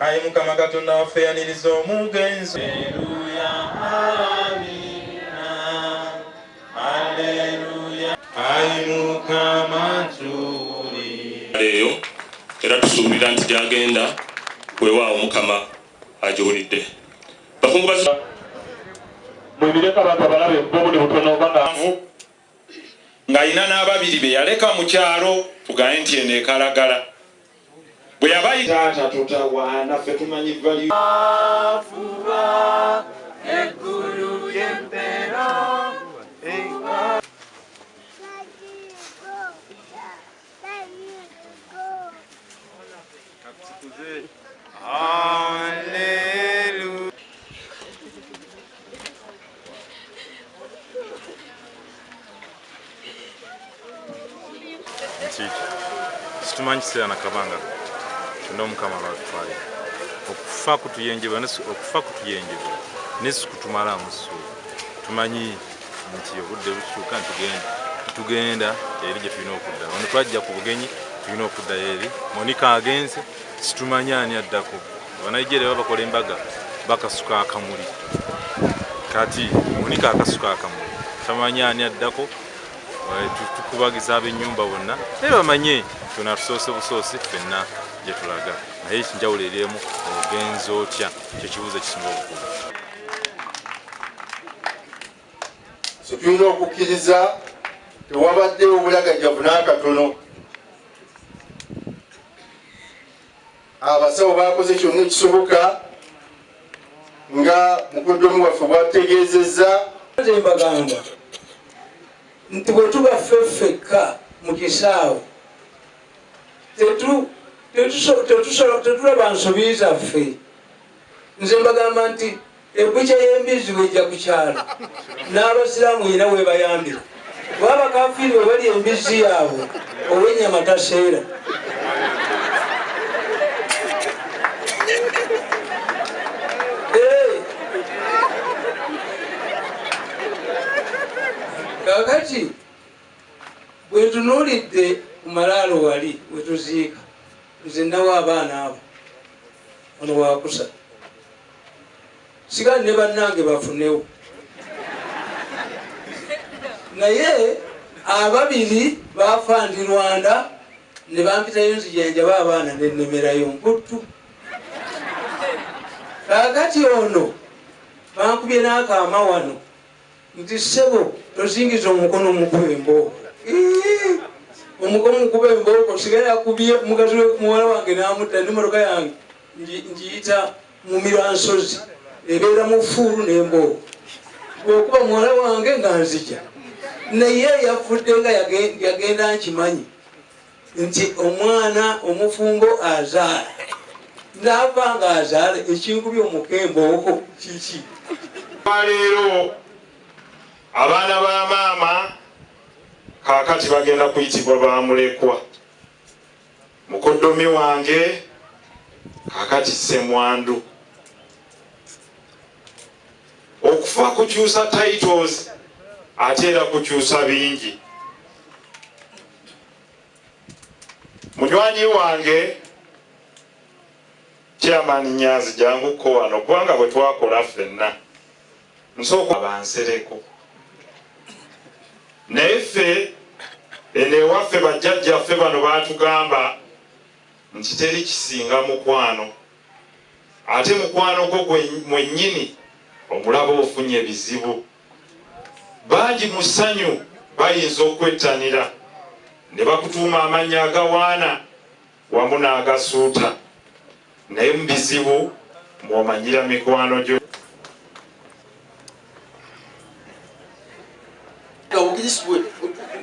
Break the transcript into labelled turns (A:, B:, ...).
A: ayi Mukama Katonda waffe yaniriza omugenzi. Haleluya, amina, haleluya, ayi Mukama tuli.
B: Leero era tusuubira nti gyagenda weewaawo Mukama agiwulidde. Bakungubazi
C: mwebireka abantu abalabe bobuli butono bangavu
A: ng'ayina n'ababiri be yaleka mu kyalo tugaye nti eno ekalagala bwe yabayita taata tutawaana ffe tumanyi value afuba eggulu y'empeera Hallelujah.
D: Situmanyi kiseera nakabanga kyonna Omukama lwatutwalira okufa kutuyenjebwa nesu kutumalaamu ssuubi. Tumanyi nti obudde bukyuka tugenda eri gye tulina okudda. Wano twajja ku bugenyi tulina okudda eri. Monika agenze situmanyi ani addako. Abanigeria bakola embaga bakasuka akamuli. Kati Monika akasuka akamuli. Tamanyi ani addako. Tukubagiza ab'ennyumba bonna naye bamanye tuna tusoose busoose ffenna gye tulaga naye ekinjawulo eriemu ogenzi otya kye kibuuzo ekisinga obukulu.
E: So tulina okukkiriza tewabaddewo obulagajjavu n'akatono. Abasawo bakoze kyonna ekisoboka nga mukoddomi waffe bwategeezezza.
F: Mbagamba nti bwe tuba ffeffekka mu kisaawe tetulaba nsobi zaffe. Nze mbagamba nti ebbukya y'embizi bwejja ku kyalo n'abasiraamu yina webayambira kuba abakafiiri bwe bali embizi yaabwe ow'ennyama taseera. Kakati bwe ntunuulidde ku malaalo wali we tuziika nze nawo abaana abo ono waakusa sigani ne bannange bafunewo naye ababiri baafa ndi Rwanda ne bampitayo nzijanjaba abaana nennemerayo nkuttu. Kakati ono bankubye n'akaama wano nti ssebo tozingiza omukono mukube embooko. Omukono mukube embooko sigale akubye mukazi muwala wange n'amutta n'emmotoka yange ngiyita Mumiransozi ebeera mu Fuulu n'embooko. Bw'okuba muwala wange nga nzija naye yafudde nga yagenda nkimanyi nti omwana omufumbo azaala n'ava nga azaala ekinkubye omuka embooko kiki.
A: Leero abaana ba maama kaakati bagenda kuyitibwa bamulekwa. Mukoddomi wange kaakati Ssemwandu. Okufa kukyusa titles ate era kukyusa bingi. Munywanyi wange Chairman Nyanzi janguko wano kubanga bwe twakola ffenna nsooka abansereko. Naye ffe eno ewaffe bajjajjaffe bano baatugamba nti teri kisinga mukwano. Ate mukwano gwo mwennyini omulaba ofunye ebizibu. Bangi mu ssanyu bayinza okwettanira ne bakutuuma amannya agawaana wamu n'agasuuta naye mu bizibu mw'omanyira mikwano gyo.